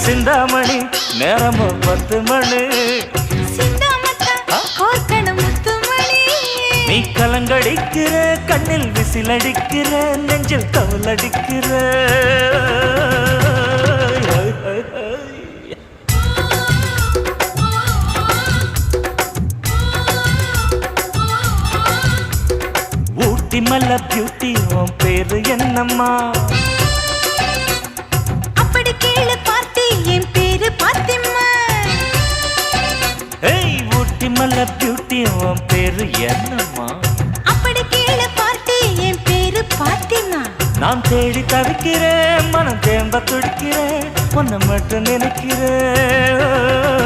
சிந்தாமணி நேரமோ 10 மணி நீ கலங்கடிக்கிற கண்ணில் விசிலடிக்கிற நெஞ்சில் கவலடிக்கிற ஊட்டி மல்ல பியூட்டி உன் பேரு என்னம்மா அப்படி கேளு பார்த்தி என் பேரு பாத்திமா ஏய் ஊட்டி மல்ல பியூட்டி உன் பேரு என்னம்மா அப்படி கேளு பார்த்தி என் பேரு பாத்திமா நான் தேடி தவிக்கிறேன் மனம் தேம்ப துடிக்கிறேன் உன்னை மட்டும் நினைக்கிறேன்